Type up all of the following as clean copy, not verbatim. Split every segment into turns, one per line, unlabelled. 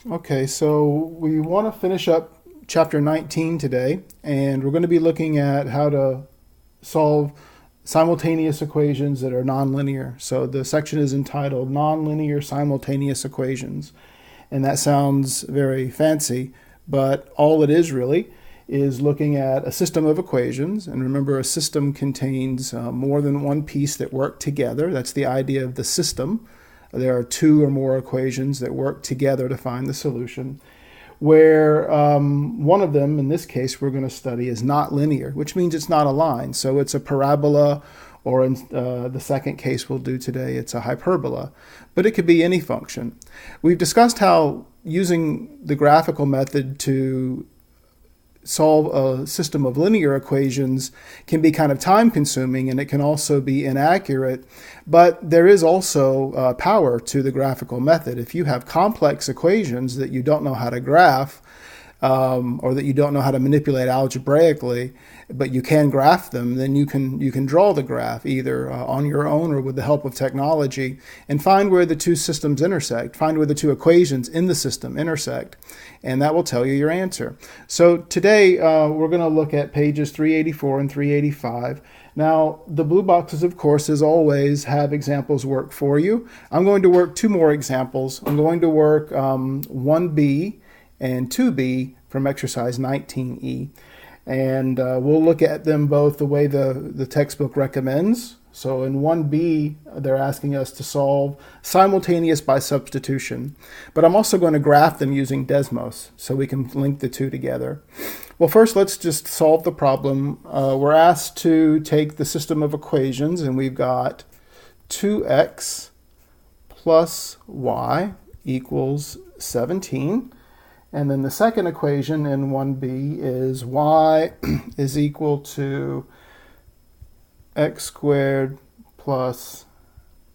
Okay, so we want to finish up chapter 19 today, and we're going to be looking at how to solve simultaneous equations that are nonlinear. So the section is entitled Nonlinear Simultaneous Equations, and that sounds very fancy, but all it is really is looking at a system of equations. And remember, a system contains more than one piece that work together. That's the idea of the system. There are two or more equations that work together to find the solution, where one of them, in this case, we're going to study is not linear, which means it's not a line. So it's a parabola, or in the second case we'll do today, it's a hyperbola. But it could be any function. We've discussed how using the graphical method to solve a system of linear equations can be kind of time consuming, and it can also be inaccurate, but there is also power to the graphical method. If you have complex equations that you don't know how to graph, or that you don't know how to manipulate algebraically, but you can graph them, then you can draw the graph either on your own or with the help of technology, and find where the two systems intersect, find where the two equations in the system intersect, and that will tell you your answer. So today we're going to look at pages 384 and 385. Now, the blue boxes, of course, as always, have examples work for you. I'm going to work two more examples. I'm going to work 1b and 2b from exercise 19e. And we'll look at them both the way the textbook recommends. So in 1b, they're asking us to solve simultaneous by substitution. But I'm also going to graph them using Desmos, so we can link the two together. Well, first, let's just solve the problem. We're asked to take the system of equations, and we've got 2x plus y equals 17. And then the second equation in 1b is y is equal to x squared plus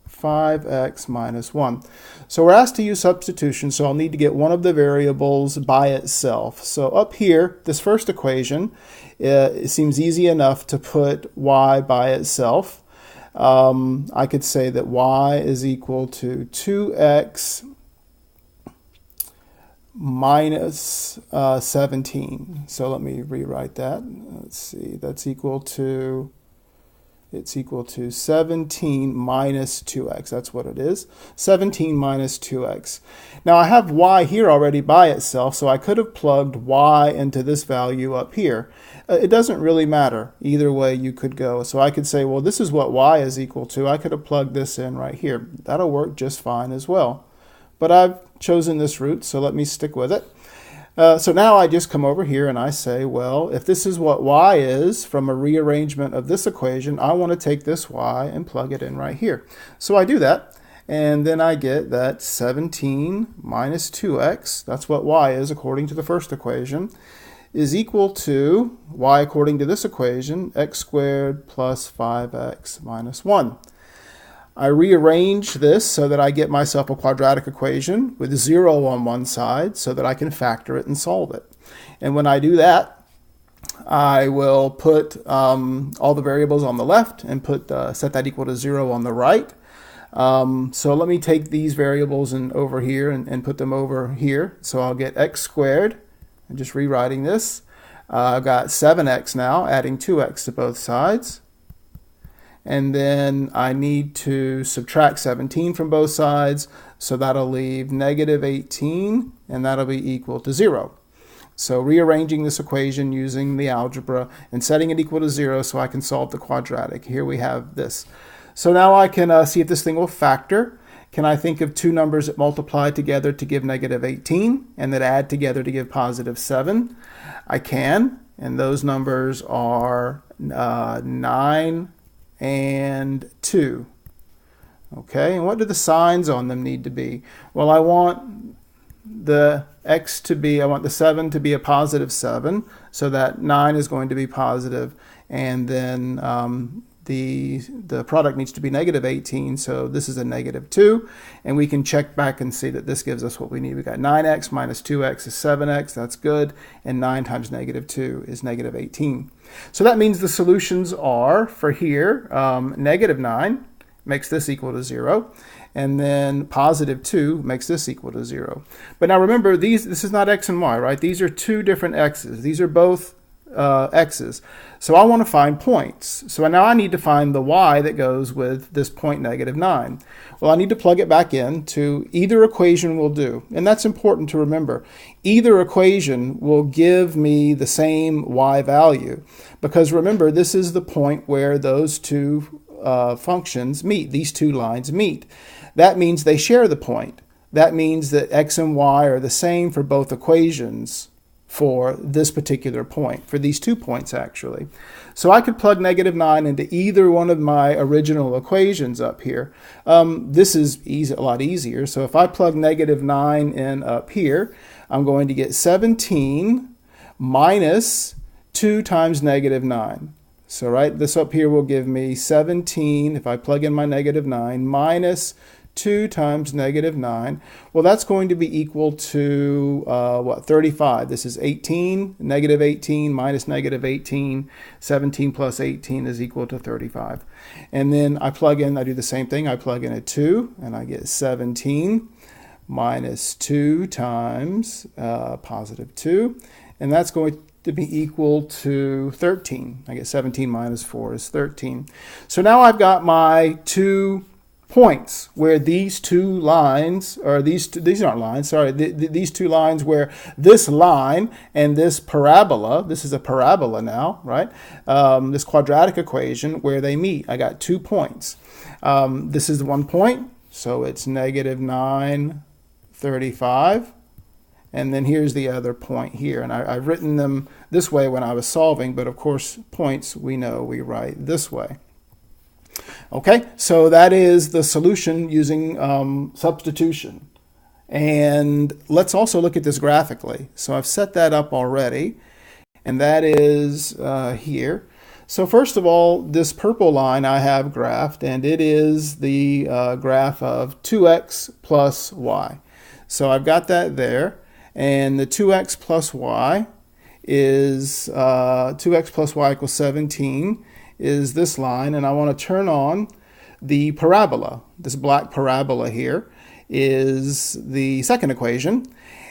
5x minus 1. So we're asked to use substitution, so I'll need to get one of the variables by itself. So up here, this first equation, it seems easy enough to put y by itself. I could say that y is equal to 2x minus 17. So let me rewrite that. Let's see, that's equal to 17 minus 2x. That's what it is. 17 minus 2x. Now I have y here already by itself, so I could have plugged y into this value up here. It doesn't really matter. Either way you could go. So I could say, well, this is what y is equal to. I could have plugged this in right here. That'll work just fine as well. But I've chosen this route, so let me stick with it. So now I just come over here and I say, well, if this is what y is from a rearrangement of this equation, I want to take this y and plug it in right here. So I do that, and then I get that 17 minus 2x, that's what y is according to the first equation, is equal to y according to this equation, x squared plus 5x minus 1. I rearrange this so that I get myself a quadratic equation with 0 on one side so that I can factor it and solve it. And when I do that, I will put all the variables on the left and set that equal to 0 on the right. So let me take these variables over here and put them over here. So I'll get x squared, and just rewriting this. I've got 7x now, adding 2x to both sides. And then I need to subtract 17 from both sides, so that'll leave negative 18, and that'll be equal to 0. So rearranging this equation using the algebra and setting it equal to 0 so I can solve the quadratic. Here we have this. So now I can see if this thing will factor. Can I think of two numbers that multiply together to give negative 18 and that add together to give positive 7? I can, and those numbers are 9 and 2. Okay, and what do the signs on them need to be? Well, I want the 7 to be a positive 7, so that 9 is going to be positive, and then the product needs to be negative 18, so this is a negative 2, and we can check back and see that this gives us what we need. We got 9x minus 2x is 7x, that's good, and 9 times negative 2 is negative 18. So that means the solutions are, for here, negative 9 makes this equal to 0. And then positive 2 makes this equal to 0. But now remember, this is not x and y, right? These are two different x's. These are both x's. So I want to find points. So now I need to find the y that goes with this point -9. Well, I need to plug it back in to either equation will do. And that's important to remember. Either equation will give me the same y value. Because remember, this is the point where those two functions meet. These two lines meet. That means they share the point. That means that x and y are the same for both equations for this particular point, for these 2 points actually. So I could plug -9 into either one of my original equations up here. This is a lot easier. So if I plug -9 in up here, I'm going to get 17 minus 2 times -9. So right, this up here will give me 17, if I plug in my -9, minus 2 times -9. Well, that's going to be equal to, 35. This is 18, -18 minus -18. 17 plus 18 is equal to 35. And then I do the same thing. I plug in a 2, and I get 17 minus 2 times positive 2. And that's going to be equal to 13. I get 17 minus 4 is 13. So now I've got my 2 points where these two lines, or these aren't lines, sorry, these 2 lines where this line and this parabola, this is a parabola now, right? This quadratic equation where they meet. I got 2 points. This is the 1 point, so it's -9, 35. And then here's the other point here. And I've written them this way when I was solving, but of course points we know we write this way. Okay, so that is the solution using substitution. And let's also look at this graphically. So I've set that up already, and that is here. So first of all, this purple line I have graphed, and it is the graph of 2x plus y. So I've got that there. And the 2x plus y is 2x plus y equals 17 is this line, and I want to turn on the parabola. This black parabola here is the second equation,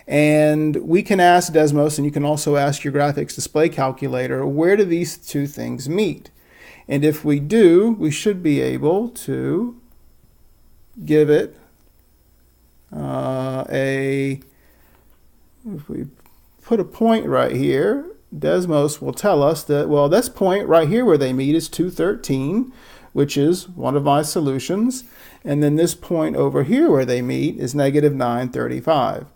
and we can ask Desmos, and you can also ask your graphics display calculator, where do these 2 things meet? And if we do, we should be able to give it if we put a point right here, Desmos will tell us that, well, this point right here where they meet is 213, which is one of my solutions. And then this point over here where they meet is -935.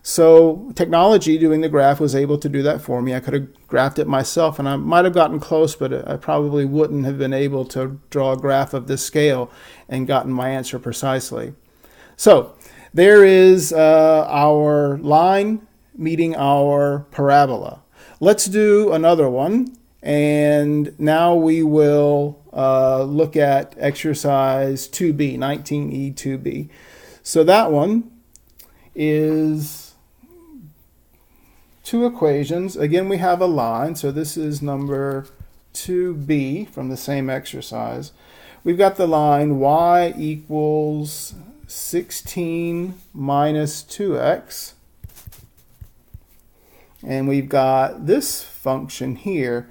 So technology doing the graph was able to do that for me. I could have graphed it myself, and I might have gotten close, but I probably wouldn't have been able to draw a graph of this scale and gotten my answer precisely. So there is our line meeting our parabola. Let's do another one, and now we will look at exercise 2b, 19E 2b. So that one is 2 equations. Again, we have a line, so this is number 2b from the same exercise. We've got the line y equals 16 minus 2x. And we've got this function here,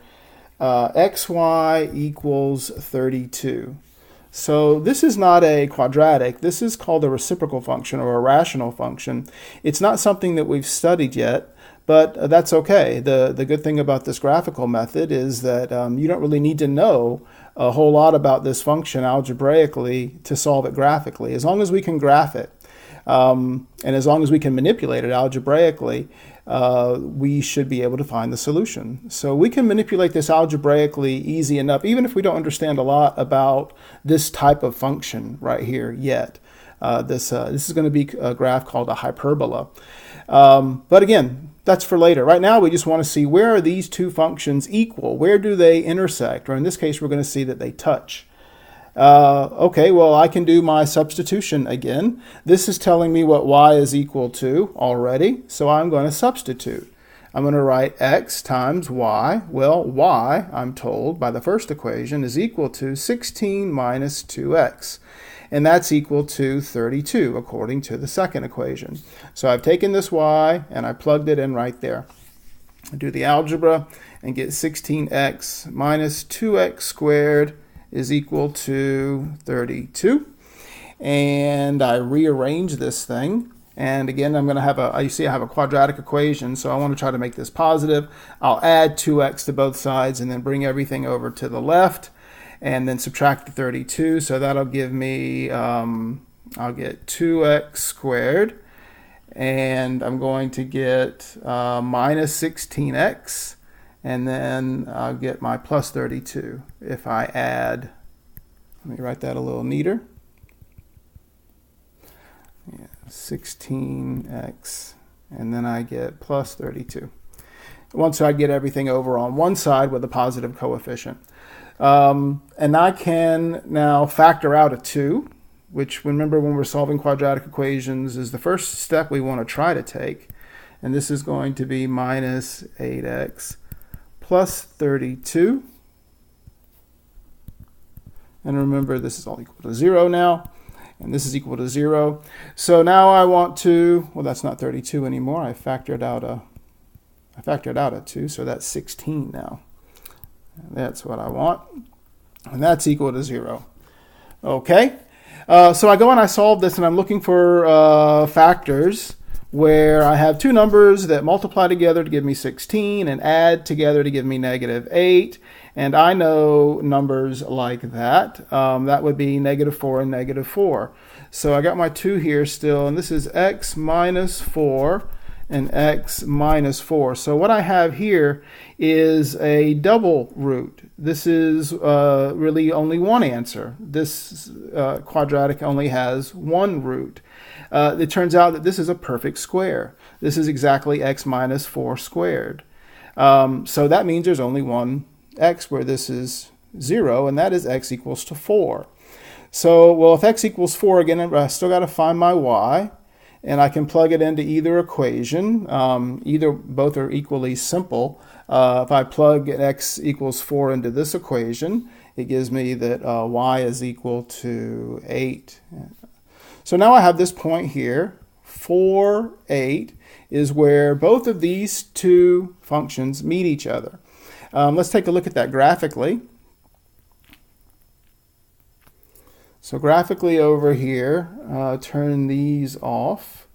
xy equals 32. So this is not a quadratic. This is called a reciprocal function or a rational function. It's not something that we've studied yet, but that's okay. The good thing about this graphical method is that you don't really need to know a whole lot about this function algebraically to solve it graphically. As long as we can graph it, and as long as we can manipulate it algebraically, we should be able to find the solution. So we can manipulate this algebraically easy enough, even if we don't understand a lot about this type of function right here yet. This is going to be a graph called a hyperbola. But again, that's for later. Right now, we just want to see, where are these 2 functions equal? Where do they intersect? Or in this case, we're going to see that they touch. Okay, well, I can do my substitution again. This is telling me what y is equal to already, so I'm going to substitute. I'm going to write x times y. Well, y, I'm told by the first equation, is equal to 16 minus 2x. And that's equal to 32, according to the second equation. So I've taken this y, and I plugged it in right there. I do the algebra and get 16x minus 2x squared is equal to 32. And I rearrange this thing. And again, I'm going to have you see I have a quadratic equation, so I want to try to make this positive. I'll add 2x to both sides and then bring everything over to the left and then subtract the 32. So that'll give me, I'll get 2x squared. And I'm going to get minus 16x. And then I'll get my plus 32 if I add, let me write that a little neater. 16x, and then I get plus 32. Once I get everything over on one side with a positive coefficient. And I can now factor out a 2, which remember when we're solving quadratic equations is the first step we want to try to take. And this is going to be minus 8x plus 32. And remember this is all equal to 0 now. And this is equal to 0. So now I want to, well, that's not 32 anymore. I factored out a 2, so that's 16 now. And that's what I want. And that's equal to 0. Okay. So I go and I solve this, and I'm looking for factors where I have two numbers that multiply together to give me 16 and add together to give me negative 8. And I know numbers like that. That would be negative 4 and negative 4. So I got my 2 here still, and this is x minus 4 and x minus 4. So what I have here is a double root. This is really only one answer. This quadratic only has one root. It turns out that this is a perfect square. This is exactly x minus 4 squared. So that means there's only one x where this is 0, and that is x equals to 4. So, well, if x equals 4, again, I still got to find my y, and I can plug it into either equation. Both are equally simple. If I plug x equals 4 into this equation, it gives me that y is equal to 8. So now I have this point here, 4, 8, is where both of these two functions meet each other. Let's take a look at that graphically. So graphically over here, turn these off.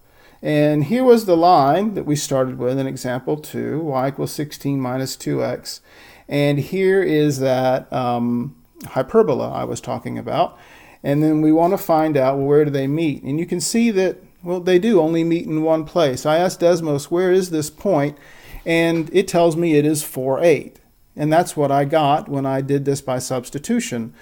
And here was the line that we started with in example 2, y equals 16 minus 2x. And here is that hyperbola I was talking about. And then we want to find out, well, where do they meet? And you can see that, well, they do only meet in one place. I asked Desmos, where is this point? And it tells me it is 4, 8. And that's what I got when I did this by substitution.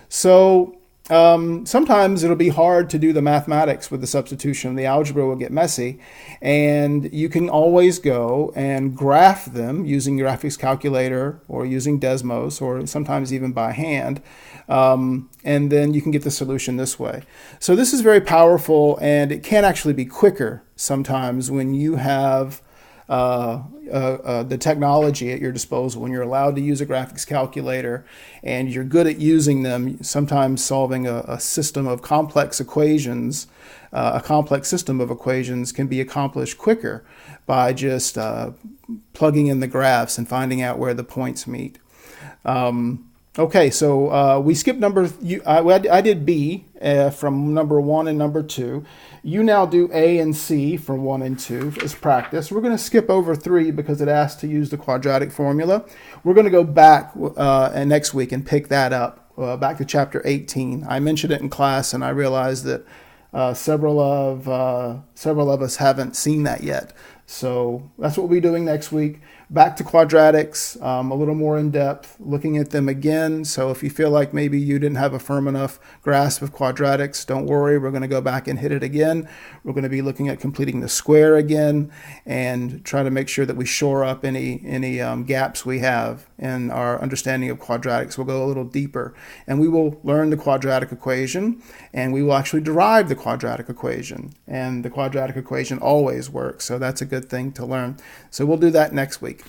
So sometimes it'll be hard to do the mathematics with the substitution. The algebra will get messy. And you can always go and graph them using your graphics calculator or using Desmos or sometimes even by hand. And then you can get the solution this way. So this is very powerful, and it can actually be quicker sometimes when you have the technology at your disposal, when you're allowed to use a graphics calculator and you're good at using them. Sometimes solving a system of complex equations, a complex system of equations can be accomplished quicker by just plugging in the graphs and finding out where the points meet. Okay, so we skipped I did B from number 1 and number 2. You now do A and C from 1 and 2 as practice. We're going to skip over 3 because it asks to use the quadratic formula. We're going to go back next week and pick that up, back to chapter 18. I mentioned it in class, and I realized that several of us haven't seen that yet. So that's what we'll be doing next week. Back to quadratics, a little more in depth, looking at them again. So if you feel like maybe you didn't have a firm enough grasp of quadratics, don't worry. We're going to go back and hit it again. We're going to be looking at completing the square again and try to make sure that we shore up any gaps we have in our understanding of quadratics. We'll go a little deeper, and we will learn the quadratic equation, and we will actually derive the quadratic equation. And the quadratic equation always works, so that's a good good thing to learn. So we'll do that next week.